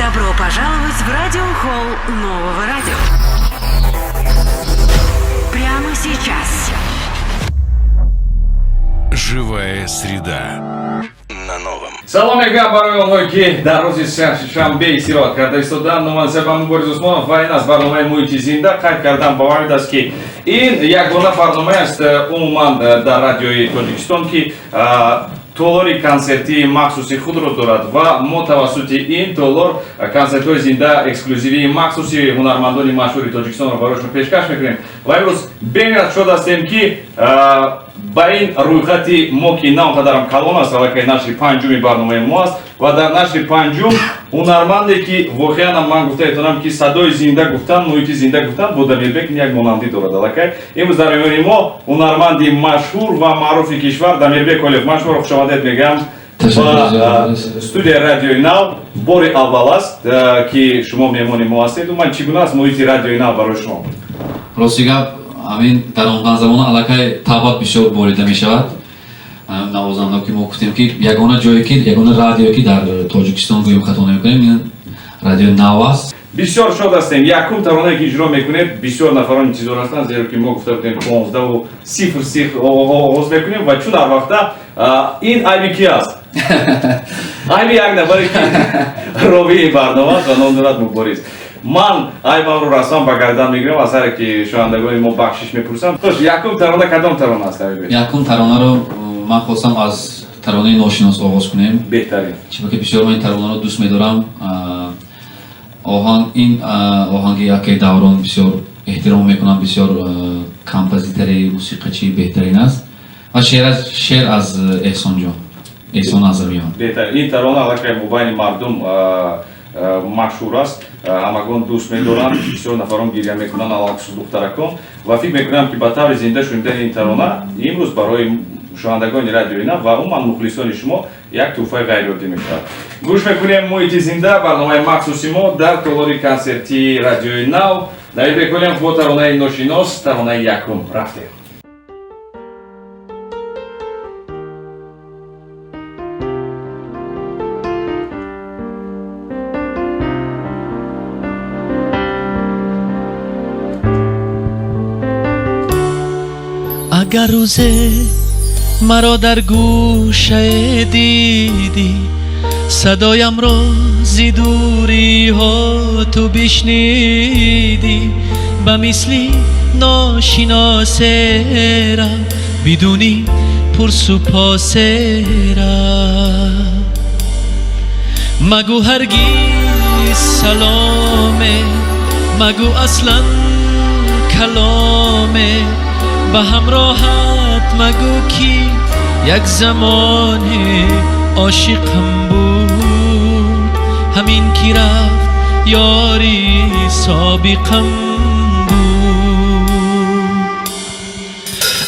Добро пожаловать в радиохолл нового радио. Прямо сейчас. Живая среда. На новом. Салом барои ки дар рӯзи шанбе истироҳат карда истодан номансаба Мубориз Усмонов ва ин аз барномаи Муҳити зинда қайд кардан боварид аст ки ин ягона барномае аст умуман дар радиои Тоҷикистон ки толори консерти махсуси худро дорад ва мо тавассути ин толор консертҳои зинда эксклюзивии махсуси ҳунармандони машҳури Тоҷикистонро бароишон пешкаш мекунем ва имрӯз бенат шод ҳастем ки ба ин рӯйхати мо ки на он қадарам калон аст аллакай нашри панҷуми барномаи мо аст ва дар нашри панҷум ҳунарманде ки воқеан ман гуфта метавонам ки садои зинда гуфтан муҳити зинда гуфтан бо Дамирбек як монандӣ дорад аллакай. Имрӯз дар меҳмони мо ҳунарманди машҳур ва маъруфи кишвар Дамирбек Олиев. Ман шуморо хушомадед мегӯям ба студияи радиои Нав. Бори аввал аст ки шумо меҳмони мо ҳастед. Умуман чӣ гуна аст муҳити радиои Нав барои шумо? Рости гап ҳамин дар он замона аллакай тавбат бисёр борида мешавад. Навозанам ки мо гуфтем ки ягона ҷое ки ягона радиое ки дар Тоҷикистон гӯем хато намекунем ин радиои Нав аст. Бисёр шод ҳастем. Якум таронае ки иҷро мекунед бисёр нафарон интизор ҳастанд, зеро ки мо гуфта будем 15:00 оғоз мекунем ва чун ҳар вақта ин айби ки аст? Айби як нафаре ки ровии барнома аст ва ном дорад Мубориз. Ман айбамро расман ба гардан мегирам аз ҳаре ки шунавандагони мо бахшиш мепурсам. Хош, якум тарона кадом тарона аст? Якум таронаро ман хостам аз таронаи Ношинос оғоз кунем. Беҳтарин. Чунки ки бисёр ман ин таронаро дӯст медорам. Ин оҳанги Якай Даврон бисёр эҳтиром мекунам, бисёр композитори мусиқачи беҳтарин аст ва шеър аз Эҳсонҷон, Эҳсон Азамиён. Беҳтарин. Ин тарона аллакай мобайни мардум машҳур аст, ҳамагон дӯст медоранд, бисёр нафарон гирья мекунанд, алахусус духтаракон ва фикр мекунам ки ба таври зинда шунидани ин тарона имрӯз барои шунавандагони радиои Нав ва умуман мухлисони шумо як тӯҳфаи ғайриоддӣ мешавад. Гӯш мекунем Муҳити зинда, барномаи махсуси мо дар толори консерти радиои Нав. Дамирбек Олиев бо таронаи Ношинос, таронаи якум. Рафтем. اگر روزه مرا در گوشه دیدی صدایم را زی دوری ها تو بشنیدی به مثلی ناشناسه را بدونی پرس و پاسه را مگو هرگز سلامه مگو اصلا کلامه به همراهت مگو کی یک زمان عاشقم بود همین کی رفت یاری سابقم بود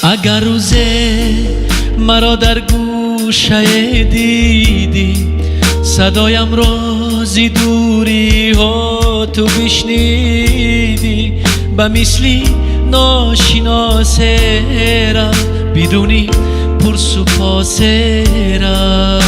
اگر روزه مرا در گوشه دیدی صدایم را زی دوری ها تو بشنیدی به مثلی ناشناسه را بدونی پرس و پاسه را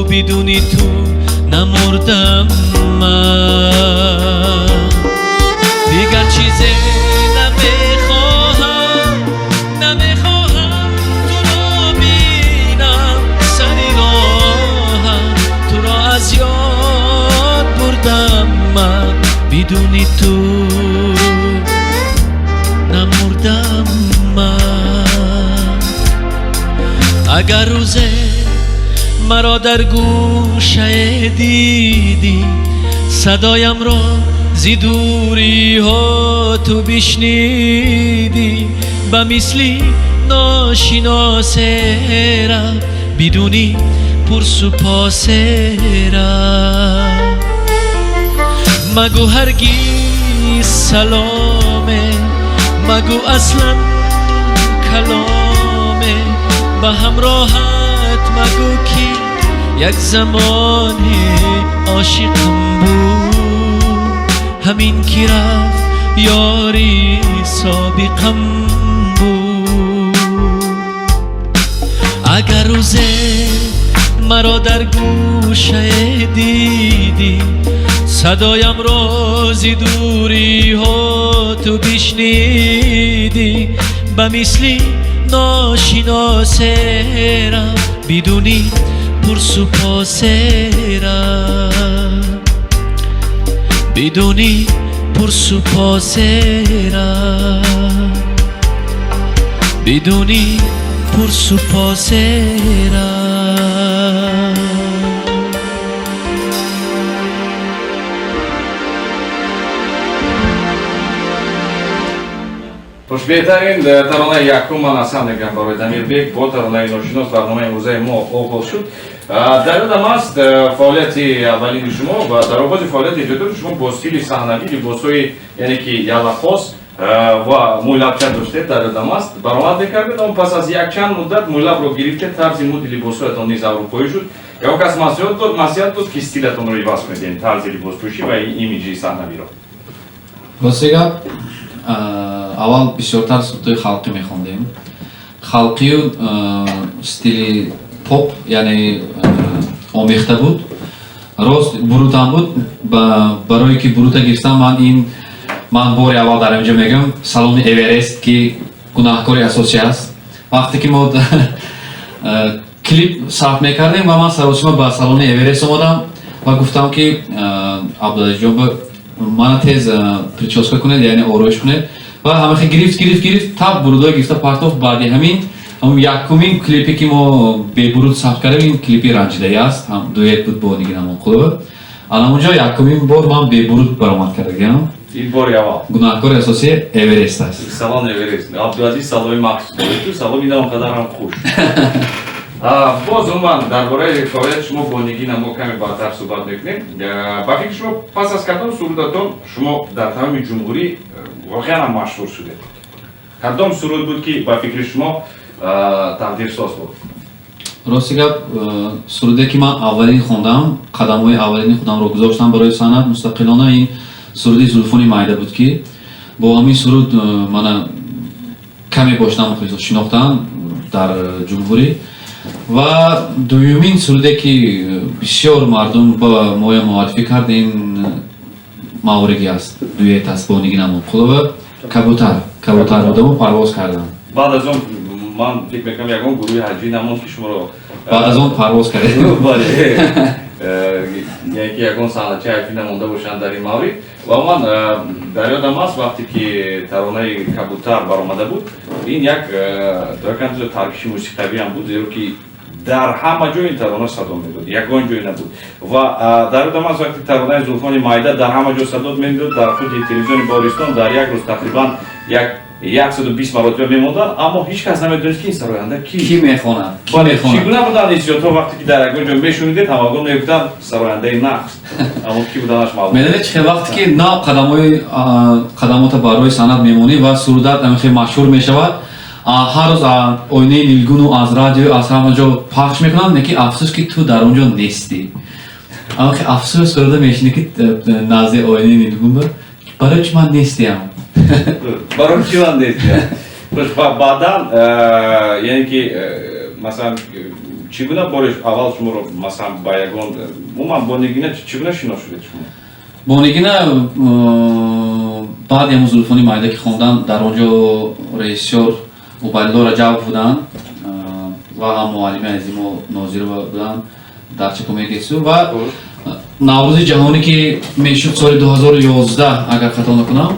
بدونی تو نمردم من دیگر چیزی نمیخواهم تو رو بینم سری راهم تو را از یاد بردم من بدونی تو نمردم من اگر روزه مرا در گوشه دیدی صدایم را زی دوری ها تو بشنیدی به مثلی ناشناسه را بدونی پرس و پاسه را مگو هرگیز سلامه مگو اصلا کلامه به همراهت مگو کی یک زمانی عاشقم بود همین کی رفت یاری سابقم بود اگر روزه مرا در گوشه دیدی صدایم را زی دوری ها تو بشنیدی به مثلی ناشناسه را بدونی پرس و پاسه را بدونی پرس و پاسه را بدونی پرس و پاسه را خوش بهترین ترانه یکم من اصلا نگم برای دمیربек با ترانه ناشناس برنامه امروزه ما اوغل شد. در یادم است فعالیت اولین شما و در آغاز فعالیت جدید شما با استیل صحنوی لباس‌های یعنی که یالخوس و مویلبچه داشتید در یادم است برآمد می‌کردید اما پس از یک چند مدت مویلب رو گرفتید طرز مد لباس‌هایتان نیز اروپایی شد. یک کس مسئولیت داد که استیلتون رو عوض کنید طرز لباسپوشی و ایمیجی صحنوی رو. راستی гап аввал бисёртар сурдои халқӣ мехондем. Халқию стили поп, яъне омехта буд. Рост бурутам буд. Барое ки бурута гирифтам ман бори аввал дар инҷо мегӯям салони Эверест ки гунаҳкори асосӣ аст. Вақте ки мо клип сарф мекардем ва ман саросима ба салони Эверест омадам ва гуфтам ки Абдулазизҷон мана тез прическа кунед, яъне ороиш кунед ва ҳамахи гирифт таб бурудо гирифта партоф баъди ҳамин якумин клипе ки мо бебуруд сафт кардем ин клипи ранҷидаи аст дуэт буд бо Нигин Амонқулова. Аламунҷо якумин бор ман бебуруд баромад кардагам. ин бори аввал гунаҳкори асосӣ Эверест аст. Салон Эверест. Абдулазиз салони махсус доред. Салони ин қадарам хуш. Боз уман дар бораи фаъолияти шумо бо Нигина мо каме баъдтар суҳбат мекунем. Ба фикри шумо пас аз кардоми сурудатон шумо дар тамоми ҷумҳурӣ воқеан ҳам машҳур шудед. Кадом суруд буд ки ба фикри шумо тақдирсоз буд? Рости гап суруде ки ман аввалин хондам, қадамҳои аввалини худамро гузоштам барои санъат мустақилона ин суруди Зулфони Майда буд ки бо ҳамин суруд мана каме бошидам шинохтам дар ҷумҳурӣ. ва дуюмин суруде ки бисёр мардум ба моя муаррифӣ кард ин мавриди аст, дуэт аст бо Нигин Амонқулова. Кабутар будаму парвоз кардам. Баъд аз он ман фикр мекунам ягон гурӯҳи ҳаҷвӣ намонд ки шуморо баъд аз он парвоз кардед. яъне ки ягон саҳначаи ҳаҷвӣ намонда бошанд дар ин маврид. ва ман дар ёдам аст вақте ки таронаи Кабутар баромада буд ин як таркиши мусиқавиам буд, зеро ки дар ҳама ҷо ин тарона садо медод, ягон ҷое набуд. ва дар ёдам аст вақте таронаи Зулфони Майда дар ҳама ҷо садо медод, дар худи телевизиони Бористон дар як рӯз тақрибан 120 маротиба мемонданд, аммо ҳеҷ кас намедонст ки ин сароянда ки мехонад. чӣ гуна буданд ҳиссиётҳо вақте ки дар ягон ҷо мешунидед ҳамагон мегуфтанд сарояндаи нақс, аммо ки буданаш маълум. Медонед чихел вақте ки нав қадамота барои санъат мемонӣ ва сурудат хеле машҳур мешавад, ҳар рӯз оинаи Нилгуну аз радио аз ҳама ҷо пахш мекунанд, неки афсӯс ки ту дар он ҷо нестӣ. Афсӯс суруда мешинӣ ки назди оинаи Нилгун ба барои чӣ ман нестиам. барои чӣ ман нестиам. баъдан яъне ки масалан чӣ гуна бори аввал шуморо масалан ба ягон умуман бо Нигина чӣ гуна шинос шудед шумо? бо Нигина баъди ҳамун Зулфони Майда ки хондам дар он ҷо режиссёр Убайдулло Раҷабов буданд ва ҳам муаллими Азимо Нозирова буданд дар Чакомекису ва Наврӯзи ҷаҳонӣ ки мешуд соли 2011 агар хато накунам,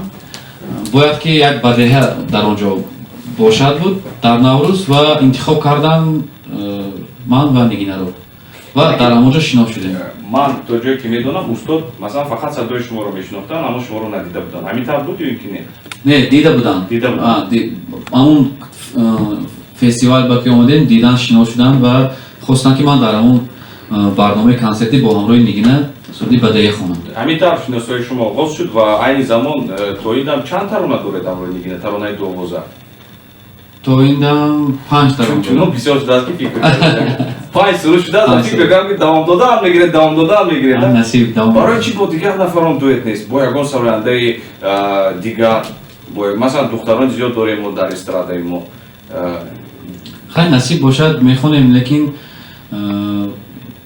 бояд ки як бадеҳа дар он ҷо бошад буд дар Наврӯз ва интихоб кардам ман ва Нигинаро. و در همونجا شناخت شدیم. من تا جایی که میدونم استاد مثلا فقط صدای شما رو میشناختن اما شما رو ندیده بودن. همین طور بود یا اینکه نه؟ نه دیده بودن. همون فستیوال با که اومدیم دیدن شناخت شدن و خواستن که من در همون برنامه کنسرتی با همراه نگینه سردی بدایی خونم. همین طور شناسایی شما آغاز شد و این زمان توییدم چند ترانه دارید همراه نگینه؟ ترانه دوازده. توییدم 5 ترانه. چون بسیار شده است که فکر کنید. 5 سرو شده است فکر کنم که دوام داده هم میگیره. نصیب دوام. برای چی با دیگر نفران دویت نیست؟ با یگان سرانده دیگر مثلا دختران زیاد داریم ما در استراده ما. خیلی نصیب باشد میخونیم لیکن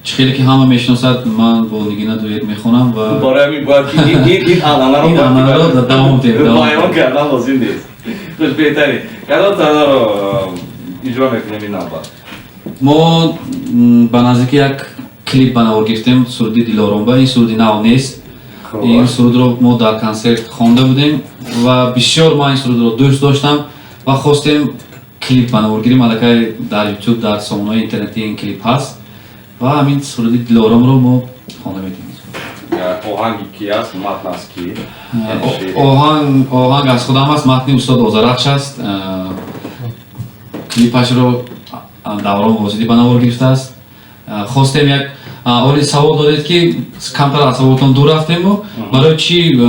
خیلی که همه میشناسد من با نگینه دویت میخونم و برای همین باید که این آنانه رو دوام بیان کردن لازم نیست. خوش بهتری. کدام ترانه رو اجرا میکنیم این نام ما به نزدیک یک کلیپ بنوار گرفتیم سرودی دیلارامبا. این سرودی نو نیست. این سرود رو ما در کنسرت خوانده بودیم و بسیار ما این سرود رو دوست داشتم و خواستیم کلیپ بنوار گیریم. البته در یوتیوب در سامانه‌های اینترنتی این کلیپ هست و همین سرودی دیلارام رو ما خوانده می‌دیم. آهنگی کی است؟ متن است کی؟ آهنگ از خودم است. متن استاد آذرخش است. کلیپش رو دوران واسطی بنوار گرفته است. خواستیم یک اولی سوال دادید که کمتر از سوالتان دور رفتیم و برای چی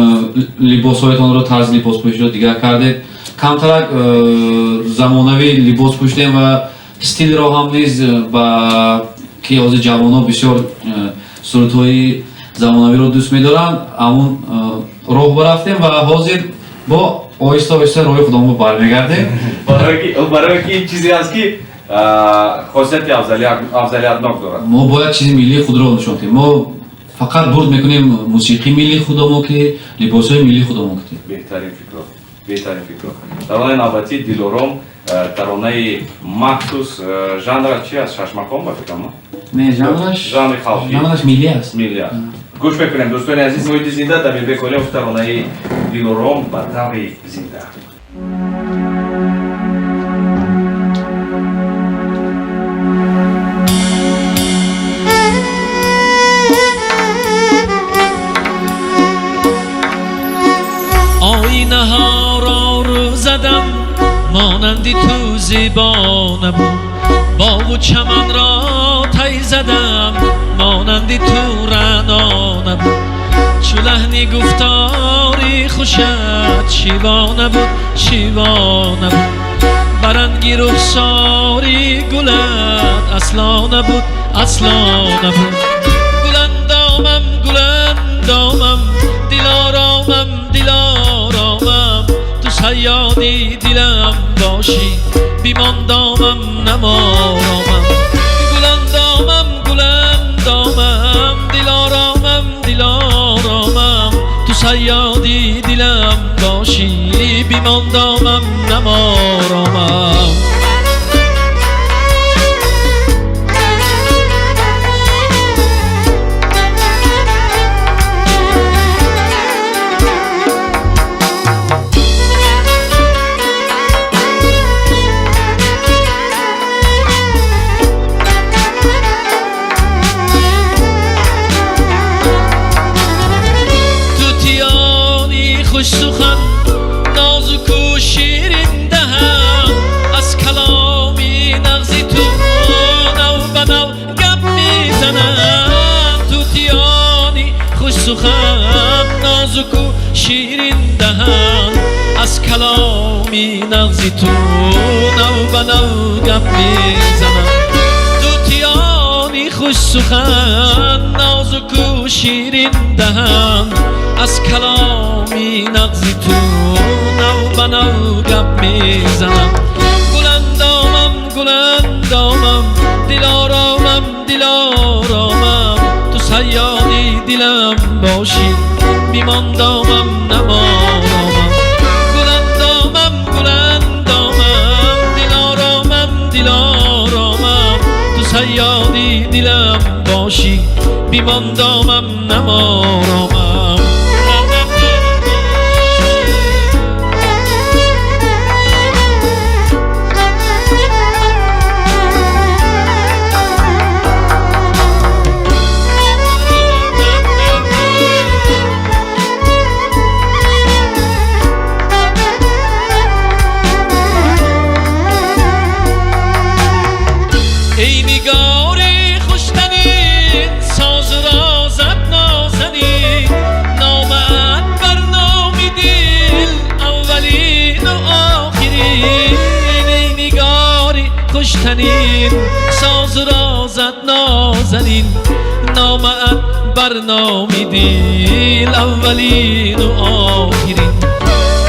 لباسهایتان رو طرز لباس پوشی رو دیگر کردید؟ کمتر زمانوی لباس پوشیدیم و استیل رو هم نیز با که از جوانان بسیار سرودهای زمانوی رو دوست می‌دارن همون راه برفتیم و حاضر با آهسته آهسته روی خودمون برمیگردیم. برای که این چیزی هست که خاصیت افضلیتناک دارد. ما باید چیزی ملی خود رو نشون دهیم. ما فقط برد میکنیم موسیقی ملی خودمون که لباسای ملی خودمون که بهترین فکر. ترانه نوبتی دیلارام ترانه مخصوص ژانر چی است؟ ششمکان با فکر کنم. نه ژانر خالقی. ژانرش ملی است. ملی است. گوش بکنیم دوستان عزیز محیط زنده در بکنیم ترانه دیلارام با طبع زنده. آینه ها را رو زدم مانندی تو زیبا نبود. باغ و چمن را تی زدم مانندی تو رعنا نبود. چو لحنی گفتاری خوشت شیوا نبود. برنگی رخساری گلت اصلا نبود. گلندامم دلارامم تو صیادی دلم باشی بیماندامم نمارامم. گلندامم دلارامم تو صیادی دلم باشی بیماندامم نمارامم. خوش سخن نازک و شیرین دهن از کلامی نغزی تو نو به نو گپ میزنم. توتیانی خوش سخن نازک و شیرین دهن از کلامی نغزی تو نو به نو گپ میزنم. توتیانی خوش سخن نازک و شیرین دهن از کلامی نغزی تو نو به نو گپ میزنم. گلندامم دلارامم تو صیادی دلم باشی بیماندامم نمارامم. گلندامم دلارامم تو صیادی دلم باشی بیماندامم نمارامم. خوشترین ساز را زد نازنین نامت برنامیدی اولین و آخرین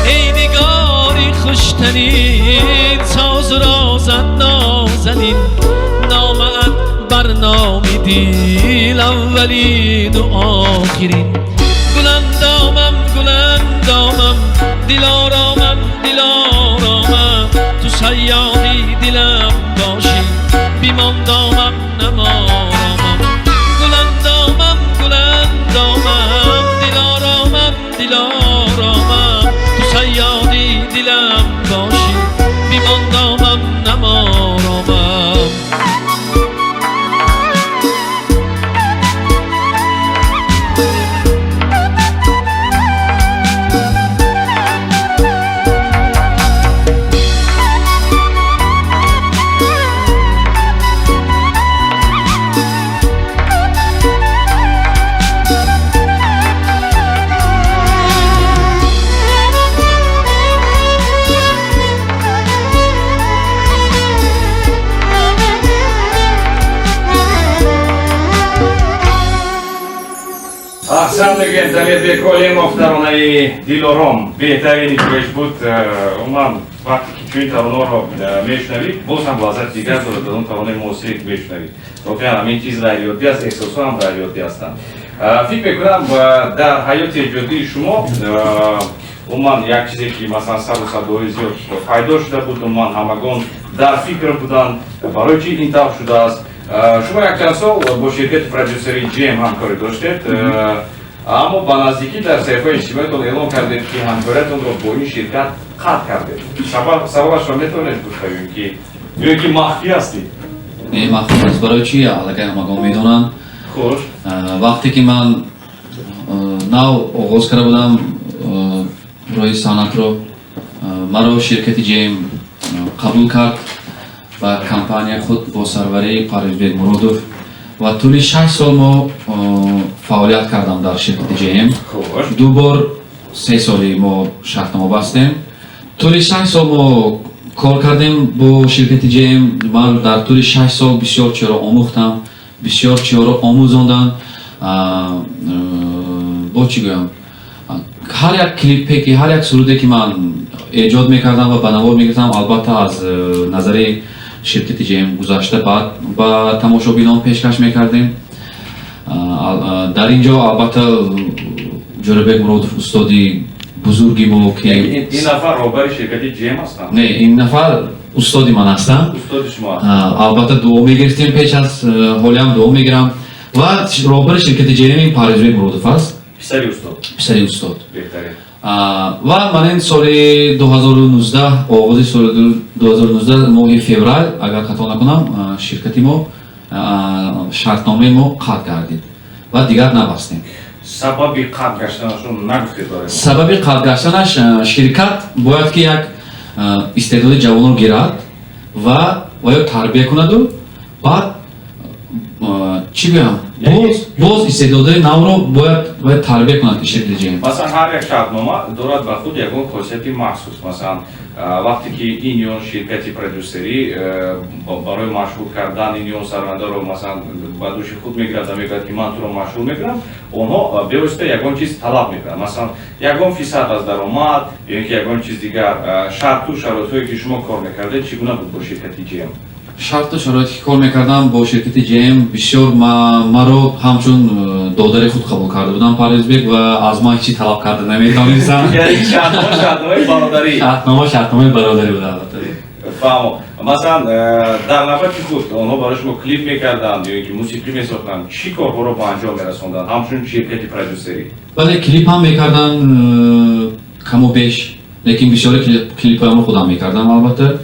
ای نگاری خوشترین ساز را زد نازنین نامت برنامیدی اولین و آخرین گلندامم گلندامم دلارامم دلارامم تو صیادی دلم باشی بیماندامم نمارامم گلندامم گلندامم دلارامم دلارامم تو صیادی دلم باشی بیماندامم نمارامم Ahsan degan Davidbek Olimov taronayi Dilorom بهترین اجراش بود من وقتی که چون ترانه رو میشنوید باز هم لذت دیگر داره در اون ترانه موسیقی بشنوید واقعا همین چیز رادیویی است احساس هم رادیویی هستند فکر میکنم در حیات جدی شما عموما یک چیزی که مثلا سر و صدای زیاد پیدا شده بود عموما همگان در فکر بودن برای چی این طور شده است شما یک چند سال با شرکت پرودوسری جیم همکاری داشتید اما با نزدیکی در صفحه اجتماعیتون اعلام کردید که همکاریتون رو با این شرکت قطع کردید سببش رو میتونید بگویید که یا که مخفی هستید این مخفی است برای چی؟ البته همگان میدونن خوش وقتی که من نو آغاز کرده بودم روی صنعت رو مرا شرکت جیم قبول کرد و کمپانی خود با سروری پرویزبک مرودوف و طول 6 سال ما فعالیت کردم در شرکت جیم دو بار 3 سالی ما شرطنامه بستیم طول 6 سال ما کار کردیم با شرکت جیم من در طول 6 سال بسیار چیزا آموختم بسیار چیزا آموزاندن با چی گویم هر یک کلیپی که هر یک سروده که من ایجاد میکردم و بنوار میگرفتم البته از نظر شرکت جیم گذاشته بعد با تماشابینان پیشکش میکردیم در اینجا البته جوربک مرودوف استادی بزرگی ما که این نفر رهبر شرکت جیم هستن نه این نفر استادی من هستم استاد شما البته دوم میگرفتیم پیش از حالی هم دوم میگیرم و رهبر شرکت جیم این پرویزبک مرودوف است پسری استاد بهتره و من این سال 2019 آغاز سال 2019 ماه فوریه اگر خطا نکنم شرکتی ما شرطنامه ما قطع کردید و دیگر نبستیم سبب قطع گشتنشون نگفتید داره سبب قطع گشتنش شرکت باید که یک استعداد جوان رو گیرد و باید تربیت کند و بعد چی بگم باز استعداد نو رو باید تربیت کند شرکت جیم مثلا هر یک شرطنامه دارد به خود یگان خاصیتی مخصوص مثلا وقتی که این یون شرکتی پرودوسری برای مشهور کردن این یون سرونده رو مثلا به دوش خود میگیرد و میگوید که من تو رو مشهور میکنم اونها بیوسته یگان چیز طلب میکنن مثلا یگان فیصد از درآمد یا اینکه یگان چیز دیگر شرط و شرایطی که شما کار میکردید چگونه بود با شرکت جیم شرط و شرایطی که کار میکردم با شرکت جیم بسیار مرا همچون دادر خود قبول کرده بودم پرویزبک و از ما هیچی طلب کرده نمیتونستم یعنی شرطنامه برادری شرطنامه برادری بود البته فهمم مثلا در نوبت خود آنها برای شما کلیپ میکردن یا اینکه موسیقی میساختن چی کارها رو با انجام میرسوندن همچون شرکت پرودوسری بله کلیپ هم میکردن کم و بیش لیکن بسیار کلیپ هم رو خودم میکردم البته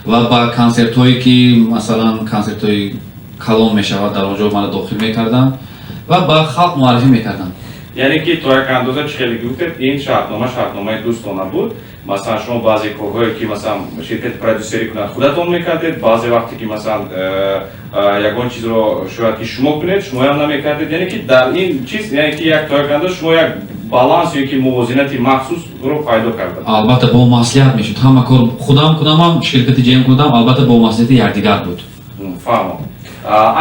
و با کنسرت هایی که مثلا کنسرت های کلام میشود در آنجا من داخل میکردم و با خلق معرفی میکردم یعنی که تو یک اندازه چخیلی گفتید این شرطنامه دوستانه بود مثلا شما بعضی کارهایی که مثلا شرکت پرودوسری کنند خودتون میکردید بعضی وقتی که مثلا یگان چیز رو شاید که شما کنید شما هم نمیکردید یعنی که در این چیز یعنی که یک تا یک اندازه شما یک баланс yoki muvozanati maxsus ро пайдо карда. албатта бо маслиҳат мешуд. ҳама кор худам кунам, ширкати ҷайм кунам, албатта бо маслиҳати якдигар буд. Фаҳмам.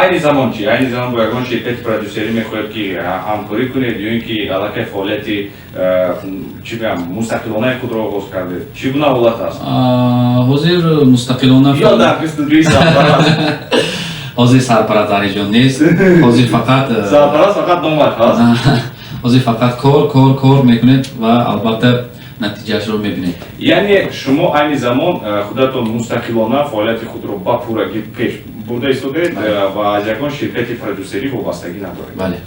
Айни замон чи? Айни замон бо ягон ширкати продюсерӣ мехоҳед ки ҳамкорӣ кунед ё ин ки аллакай фаъолияти чӣ мегӯям мустақилонаи худро оғоз кардед? Чӣ гуна ҳолат аст? ҳозир мустақилона ё дар студияи Сарфаraz? ҳозир Сарфаraz Алиҷон нест. Ҳозир фақат Сарфаraz фақат номаш аст? ҳозир фақат кор мекунед ва албатта натиҷаашро мебинед. Яъне шумо айни замон худатон мустақилона фаъолияти худро ба пуррагӣ пеш бурда истодаед ва аз ягон ширкати продюсерӣ вобастагӣ надоред. Бале.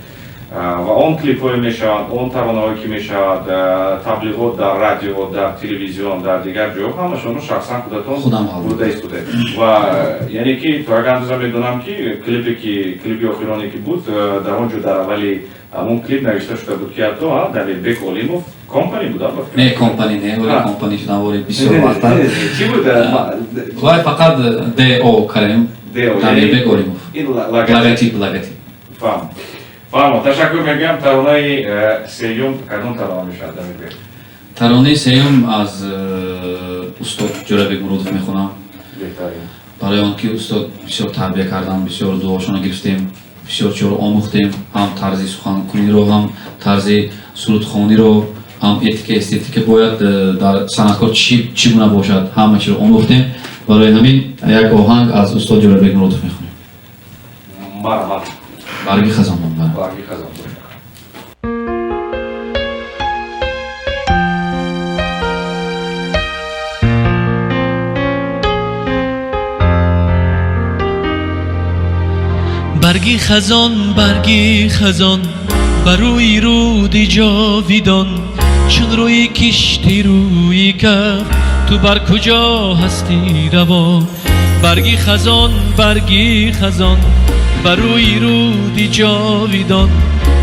Ва он клипҳое мешаванд, он таронаҳое ки мешавад, таблиғот дар радио, дар телевизион, дар дигар ҷойҳо ҳамашонро шахсан худатон бурда истодаед. Ва яъне ки то як андоза медонам ки клипи охироне ки буд дар он ҷо дар аввали ҳамон клип навишта шуда буд ки ҳатто Далелбек Олимов компани буда? Не компани не, компани шудан вори бисёр вақтар. Чӣ буд? Вай фақат ДО карем. Далелбек Олимов. Логотип. Фаҳмо, ташаккур мегӯям. Таронаи сеюм кадом тарона мешавад Далелбек? таронаи сеюм аз устод Ҷӯрабек Муродов мехонам. Беҳтарин. барои он ки устод бисёр тарбия кардан, бисёр дуошона гирифтем, бисёр чиро омӯхтем, ҳам тарзи суханкуниро, ҳам тарзи сурудхониро, ҳам этика эстетика бояд дар санъаткор чӣ гуна бошад, ҳама чиро омӯхтем. барои ҳамин як оҳанг аз устод Ҷӯрабек Муродов мехонем. Марҳамат. барги хазон. Барги хазон. برگی خزان بر روی رودی جاویدان چون روی کشتی روی کف تو بر کجا هستی روان برگی خزان بر روی رودی جاویدان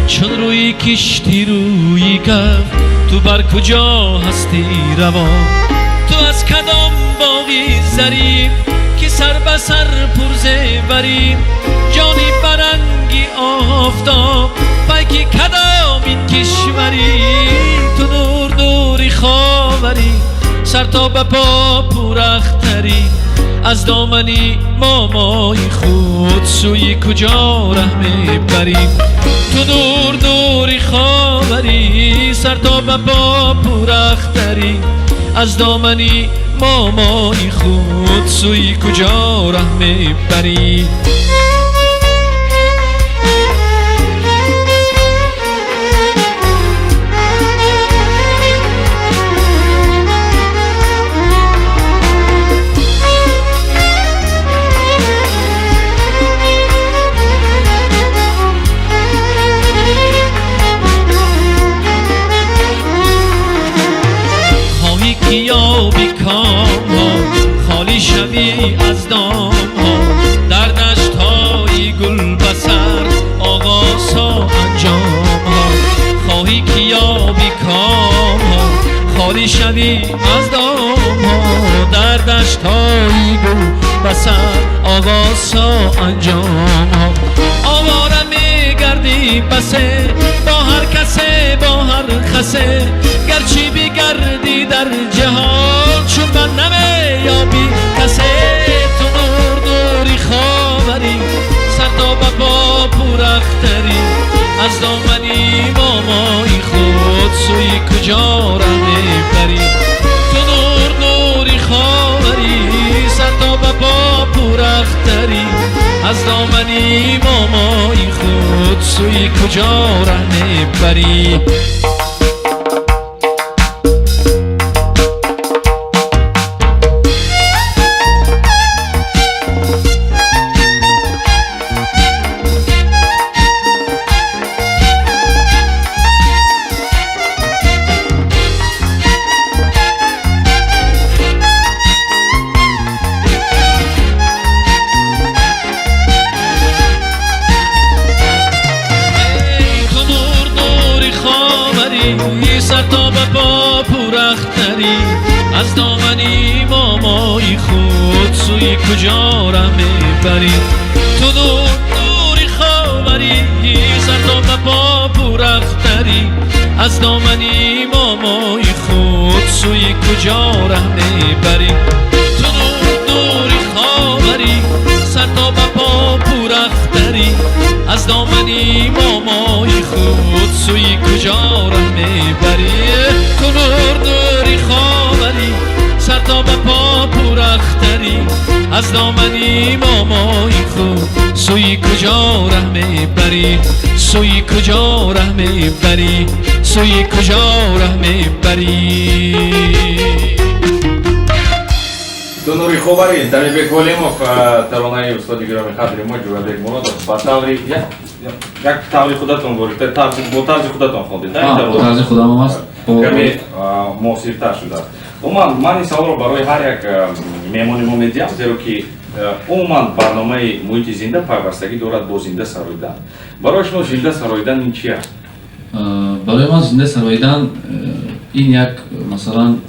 چون روی کشتی روی کف تو بر کجا هستی روان تو از کدام باغی زریم که سر به سر پرزه بریم جانی برنگی آفتاب پیکی کدام این کشوری تو دوری خاوری سر تا به پا پورختری از دامنی مامای خود سوی کجا ره میبریم تو دوری خاوری سر تا به پا پورختری از دامنی مامای خود سوی کجا ره میبریم شوی از دام ها در دشت های گل بسر آغاز ها انجام ها خواهی که یابی کام ها خالی شوی از دام ها در دشت های گل بسر آغاز ها انجام ها آواره می گردی بسه با هر کسه با هر خسه گرچی بگردی در جهان چون من نمیابی کسه تو دوری خاوری سر تا به پا پورختری از دامنی مامای خود سوی کجا ره میبری تو دوری خاوری سر تا به پا پورختری از دامنی مامای خود سوی کجا ره میبری سر تا به پا پورختری از دامنی مامای خود سوی کجا ره میبری تو دوری خاوری سر تا به پا پورختری از دامنی مامای خود سوی کجا ره میبری تو دوری خاوری سر تا به پا پورختری از دامنی مامای خود سوی کجا ره میبری تو دوری خاوری سر تا به پا پورختری از دامنی مامای خود سوی کجا ره میبری سوی کجا ره میبری سوی کجا ره میبری до нури хобари Дамирбек Волимов таронаи устоди гироми қадри мо Ҷурабек Муродов ба таври як таври худатон борид бо тарзи худатон хондед бо тарзи худам аст каме муосиртар шудааст умуман ман ин саволро барои ҳар як меҳмони мо медиҳам зеро ки умуман барномаи муҳити зинда пайвастагӣ дорад бо зинда сароидан барои шумо зинда сароидан ин чи аст барои ман зинда сароидан ин як масалан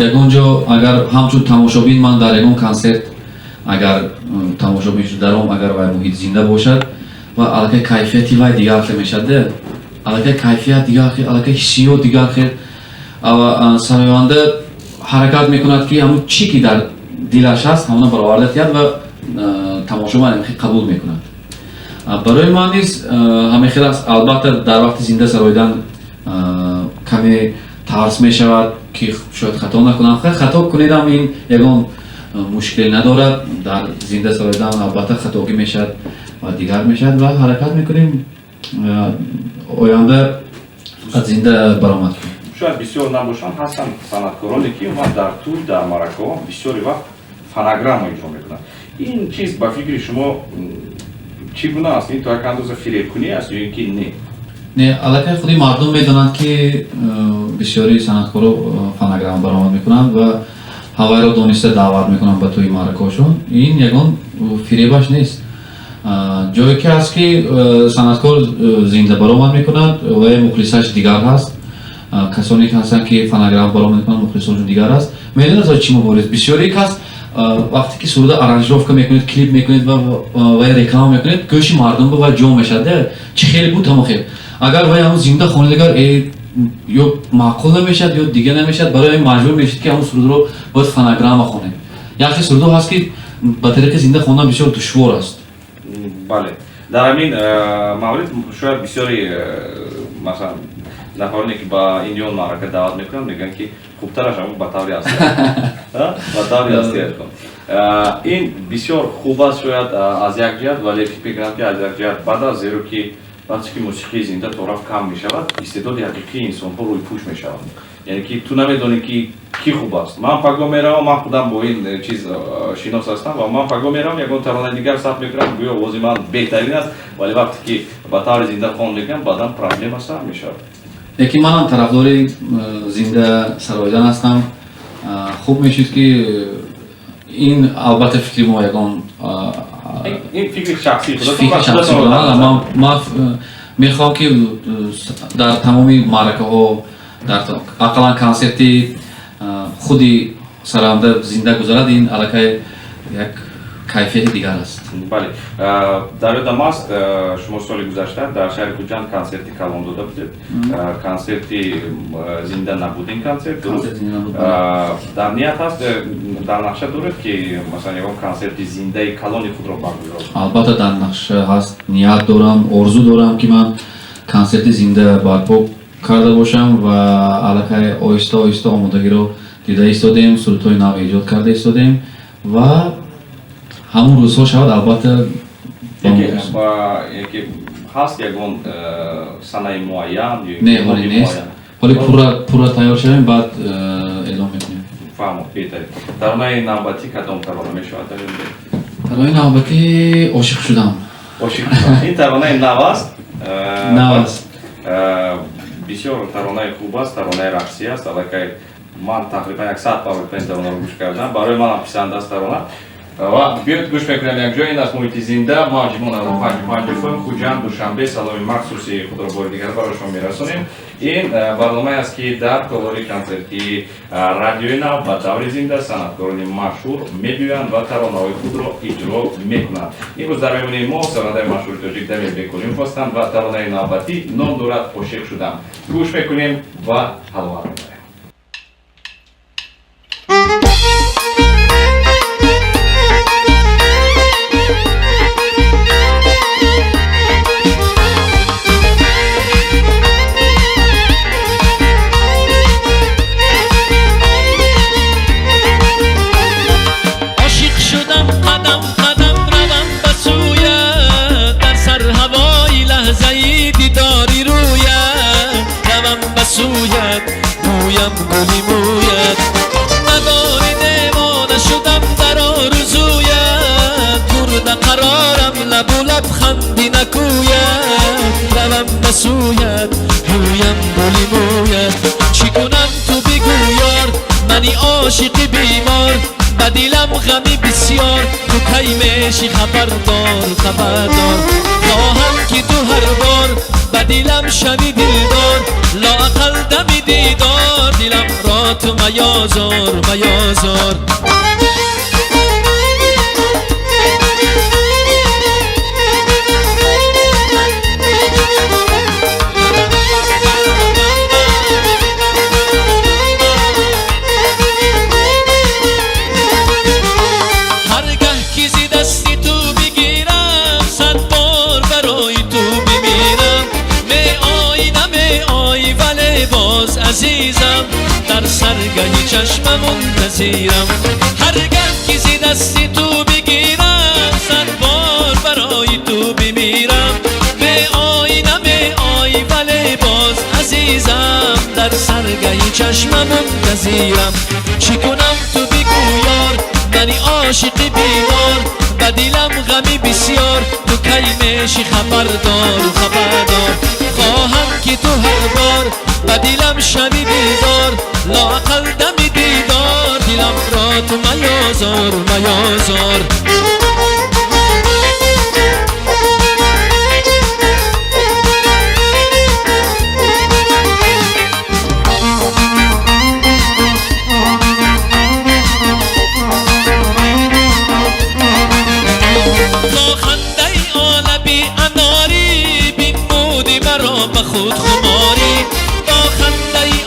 ягон ҷо агар ҳамчун тамошобин ман дар ягон консерт агар тамошобин шударам агар вай муҳит зинда бошад ва аллакай кайфияти вай дигар хел мешад аллакай кайфият дигар хел аллакай ҳиссиёт дигар хел сароянда ҳаракат мекунад ки ҳамун чӣ ки дар дилаш ҳаст ҳамона бароварда кунад ва тамошобин қабул мекунад барои ман низ ҳамин хел аст албатта дар вақти зинда сароидан каме тарс мешавад ки шояд хато накунам хато кунедам ин ягон мушкиле надорад дар зинда сароидан албатта хатогӣ мешавад ва дигар мешавад ва ҳаракат мекунем оянда зинда баромад кунем шояд бисёр набошанд ҳастанд санъаткороне ки дар туй дар маъракаҳо бисёри вақт фонограмма иҷро мекунанд ин чиз ба фикри шумо чӣ гуна аст ин то як андоза фиребкунӣ аст ё ин ки не не аллакай худи мардум медонанд ки бисёри санъаткоро фонограмма баромад мекунанд ва ҳавайро дониста даъват мекунанд ба туи маъракаҳошон ин ягон фиребаш нест ҷое ки ҳаст ки санъаткор зинда баромад мекунад ва мухлисаш дигар ҳаст касоне ки ҳастанд ки фонограмма баромад мекунанд мухлисошон дигар ҳаст медонед чӣ муборис бисёре кас вақте ки суруда аранжировка мекунед клип мекунед ва реклама мекунед гӯши мардум ва ҷо мешавад чӣ хеле буд ҳамо хел агар вай ҳамун зинда хонидагар ё маъқул намешад ё дига намешад барои маҷбур мешад ки ҳамун сурудро бояд фонограмма хонед яхе сурудо ҳаст ки ба тариқи зинда хондан бисёр душвор аст бале дар ҳамин маврид шояд бисёри масалан нафароне ки ба индиён маърака даъват мекунанд мегӯянд ки хубтараш ҳамун ба таври асти ба таври асти кун ин бисёр хуб аст шояд аз як ҷиҳат вале фикр мекунам ки аз як ҷиҳат бад аст зеро ки вақте ки мусиқии зинда тораф кам мешавад истеъдоди ҳақиқии инсонҳо рӯи пӯш мешавад яъне ки ту намедонӣ ки кӣ хуб аст ман паго меравам ман худам бо ин чиз шинос ҳастам ва ман паго меравам ягон таронаи дигар сабт мекунам гӯё овози ман беҳтарин аст вале вақте ки ба таври зинда хон мекунам баъдан проблема сар мешавад лекин манам тарафдори зинда сароидан ҳастам хуб мешуд ки ин албатта фикри мо ягон ин фикри шахсии худатон ман мехоҳам ки дар тамоми маъракаҳо дар ақаллан консерти худи сароянда зинда гузарад ин аллакай як кайфияти дигар аст бале дар ёдам аст шумо соли гузашта дар шаҳри хуҷанд консерти калон дода будед консерти зинда набудин консерт дар ният аст дар нақша доред ки масалан ягон консерти зиндаи калони худро баргузоред албатта дар нақша ҳаст ният дорам орзу дорам ки ман консерти зинда барпо карда бошам ва аллакай оҳиста оҳиста омодагиро дида истодем сурудҳои нав эҷод карда истодем ва ҳамун рӯзҳо шавад албатта ҳаст ягон санаи муайян не ҳоли нест ҳоли пурра тайёр шавем баъд эълон мекунем фаҳмо беҳтарин таронаи навбатӣ кадом тарона мешавад таронаи навбатӣ ошиқ шудам ин таронаи нав аст нав аст бисёр таронаи хуб аст таронаи рақсӣ аст аллакай ман тақрибан 100 бор ин таронаро гӯш кардам барои манам писанд аст тарона و بیاید گوش میکنیم یک جایی این از محیط زنده ما جمعون 95 فیلم خوجند دوشنبه سلام مخصوصی خود را بار دیگر برایشان میرسونیم. این برنامه است که در کالاری کنسرتی رادیوی نو و دور زنده صنعتکاران مشهور میبیوند و ترانه‌های خود را اجرا میکنند. امروز در میمونه ما سرانده مشهور تاجیک دمیر بکنیم خواستند و ترانه نوبتی نام دارد عاشق شدم. گوش میکنیم و حلوه میبریم. مویم گلی مویت نداری دیوانه شدم در آرزویت برده قرارم لب و لب خندی نکویت روم بسویت مویم گلی مویت چی کنم تو بگو یار منی عاشقی بیمار به دلم غمی بسیار تو کی میشی خبردار خبردار خواهم که تو هر بار به دلم شوی دلدار لااقل دمی دیدار دلم را تو میازار میازار عزیزم در سرگه چشم منتظرم هرگاه که زی دستی تو بگیرم صد بار برای تو بمیرم به آینه می آی ولی باز عزیزم در سرگه چشم منتظرم چی کنم تو بگو یار منی عاشقی بیمار به دلم غمی بسیار تو کی میشی خبردار خبردار خواهم که تو هر بار به دلم شوی دیدار لااقل دمی دیدار دلم را تو میازار میازار با خنده آلبی اناری بین مودی مرا به خود خماری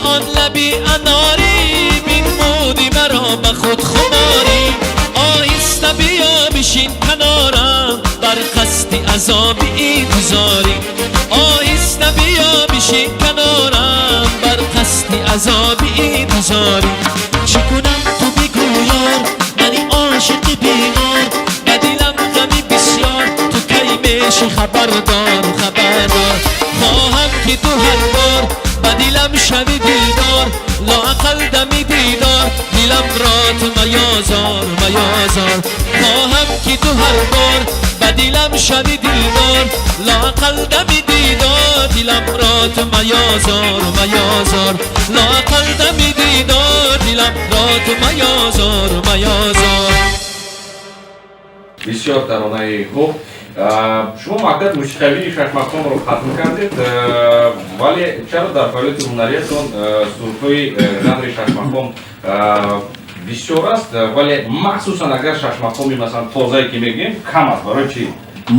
آن لبی اناری بین مودی مرا به خود خماری آهسته بیا بشین کنارم بر قصد عذابی انتظاری آهسته بیا بشین کنارم بر قصد عذابی انتظاری چی کنم تو بگو یار منی عاشقی بیمار به دلم غمی بسیار تو کی میشی خبردار خبردار خواهم که تو هر بار به دلم شوی دیدار لااقل دمی دیدار دلم را تو میازار میازار خواهم که تو هر بار به دلم شوی دیدار لااقل دمی دیدار دلم را تو میازار میازار لااقل دمی دیدار دلم را تو میازار میازار بسیار ترانه خوب شما مقطع موسیقی ششمکان رو ختم کردید ولی چرا در فعالیت هنریتون سرخوی ژانر ششمکان بسیار است ولی مخصوصا اگر ششمکانی مثلا تازه‌ای که میگیم کم است برای چی؟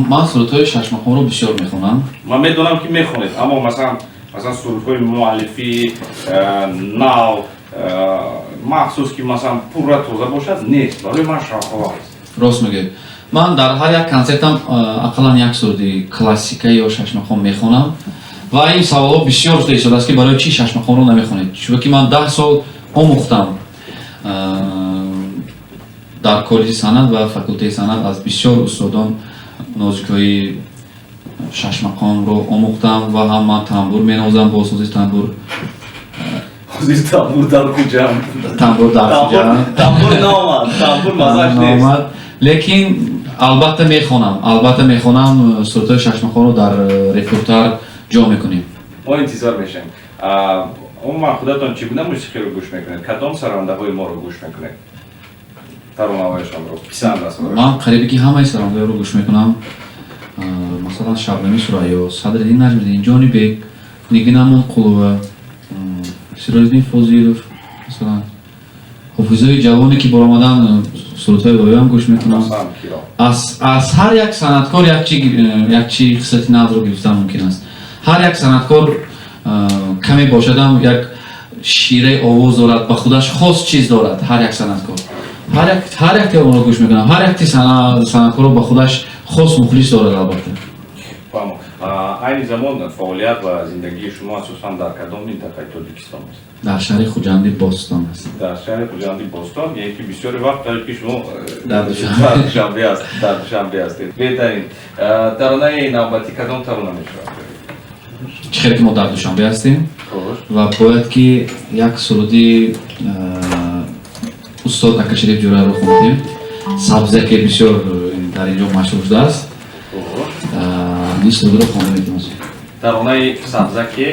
من سرودهای ششمکان رو بسیار میخونم من میدونم که میخونید اما مثلا سرودهای مؤلفی نو مخصوص که مثلا پورا تازه باشد نیست ولی من شاخوار است راست میگه من در هر یک کنسرتم اقلا یک سرودی کلاسیکه یا ششمکان میخونم و این سوال بسیار زیاد شده است که برای چی ششمکان رو نمیخونید چون که من 10 سال آموختم در کالج صنعت و فاکولته صنعت از بسیار استادان نازکای ششمکان رو آموختم و هم من تنبور مینوازم با سازی تنبور حضور تنبور در کجا؟ تنبور در کجا؟ تنبور نامد تنبور مزاج نیست لیکن البته میخونم سرودهای ششمکان رو در رپرتوار جا میکنیم ما انتظار میشیم اما خودتان چگونه موسیقی رو گوش میکنید؟ کدام سرانده های ما رو گوش میکنید؟ таронаваишон ро писанд аст. ман қариби ки ҳамаи саромдоиро гӯш мекунам. Масалан Шабнами Сурайё, Садриддин Наҷмиддин, Ҷонибек, Нигина Монқулова, Сироҷиддин Фозилов, масалан ҳофизои ҷавоне ки боромадан сурудҳои воюам гӯш мекунам. Аз ҳар як санъаткор якчи хислати назро гирифтан мумкин аст. ҳар як санъаткор каме бошадам як шираи овоз дорад, ба худаш хос чиз дорад. ҳар як санъаткор, ҳар як онро гӯш мекунам. ҳар як санъаткор ба худаш хос мухлис дорад. Албатта айни замон фаъолият ва зиндагии шумо асосан дар кадом минтақаи Тоҷикистон аст? дар шаҳри Хуҷанди Бостон аст. дар шаҳри Хуҷанди Бостон, яъне ки бисёри вақт доред ки шумо дар Душанбе ҳастед. Беҳтарин, таронаи навбатӣ кадом тарона мешавад? чӣ хеле ки мо дар Душанбе ҳастем ва бояд ки як суруди устод Акашариф Ҷӯраро хондем. Сабзе ки бисёр дар инҷо машҳур шудааст. این سرود رو خونده میتونم ترانه سبزکی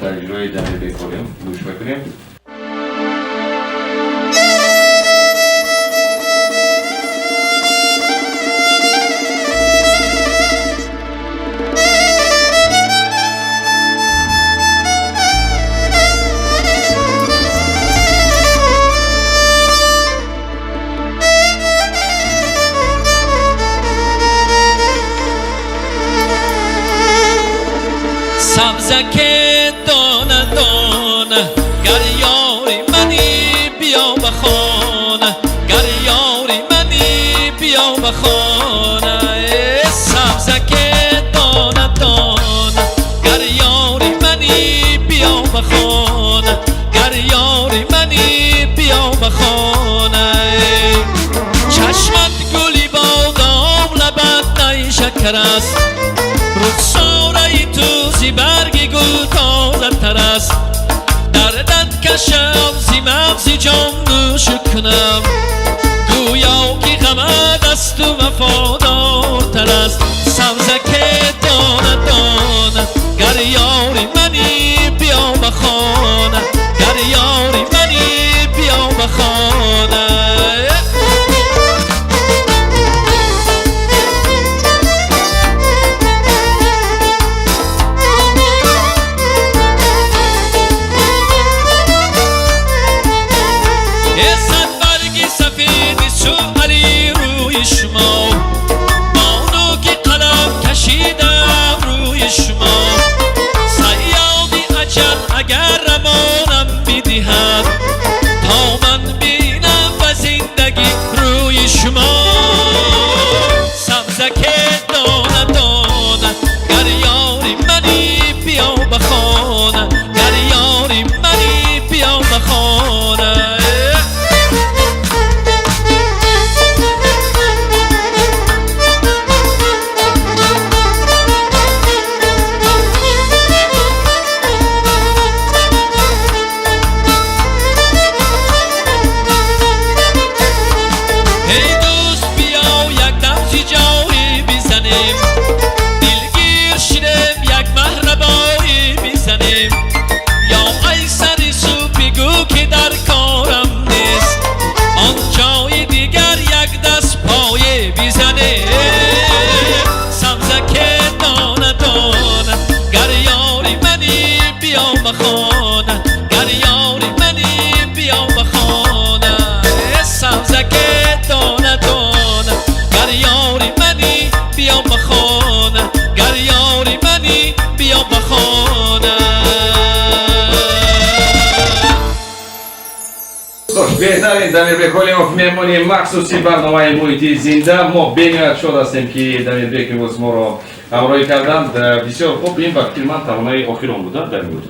در اجرای دمیربک کنیم گوش بکنیم. سبزکه دانه دانه گر یاری منی بیا بخانه گر یاری منی بیا بخانه سبزکه دانه دانه گر یاری منی بیا بخانه گر یاری منی بیا بخانه چشمت گلی بادام لبت نی شکر است رخساره تو زی برگی گل تازه تر است دردت کشم زی مغزی جام نوش کنم گویا که غمت است و وفادار تر است سبزکه دانه دانه گر یاری منی بیا بخانه گر یاری منی بیا بخانه اگر رمانم میدهد تا من بینم و زندگی روی شما سبزکه دانه دانه گر یاری منی بیا بخانه گر یاری منی بیا بخانه بخانه گر یاری منی بیا بخانه سبزکه دانه دانه گر یاری منی بیا بخانه گر یاری منی بیا بخانه بهترین دمیربک ҳолимов меҳмони махсуси барномаи муҳити зинда мо бениҳоят шод ҳастем ки дамирбек имрӯз моро ҳамроҳӣ карданд. бисёр хуб, ин ба фикри ман тавонаи охирон буда дар имрӯз.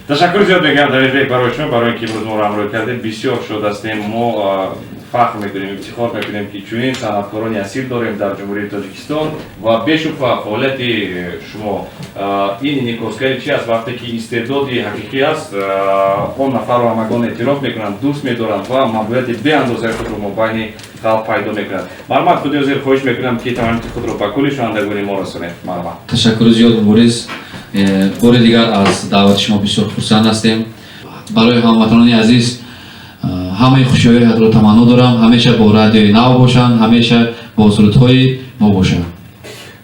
ташаккур зиёд мекунам дамирбек барои шумо, барои ки имрӯз моро ҳамроҳӣ кардем. бисёр шод ҳастем. мо фахр мекунем, ифтихор мекунем ки чунин санъаткорони асил дорем дар ҷумҳурии Тоҷикистон ва бешубҳа фаъолияти шумо ин инъикосгари чи аст? вақте ки истеъдоди ҳақиқӣ аст, он нафарро ҳамагон эътироф мекунанд, дӯст медоранд ва мағлубияти беандозаи худро мобайни халқ пайдо мекунанд. марҳамат, худи озир хоҳиш мекунам ки тамомияти худро ба кулли шунавандагони мо расонед. марҳамат. ташаккури зиёд муборис. бори дигар аз даъвати шумо бисёр хурсанд ҳастем. барои ҳамватанони азиз ҳамаи хушиёи ҳатро таманно дорам, ҳамеша бо радиои нав бошанд, ҳамеша бо сурудҳои мо бошанд.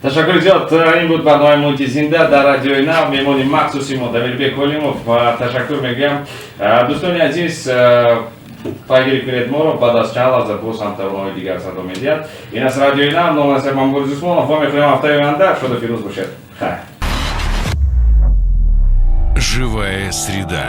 Ташаккури зиёд. Ин буд барномаи Муҳити зинда дар радиои Нав. Меҳмони махсуси мо Давирбек Олимов. Ташаккур мегӯям. Дӯстони азиз, пайгирӣ кунед моро. Баъд аз чанд лаҳза боз ҳам тавонаҳои дигар садо медиҳад. Ин аст радиои Нав. Номи аст Мамбурис Усмонов. Ва мехоҳем ҳафтаи оянда шоду фирӯз бошед. Хайр. Живая среда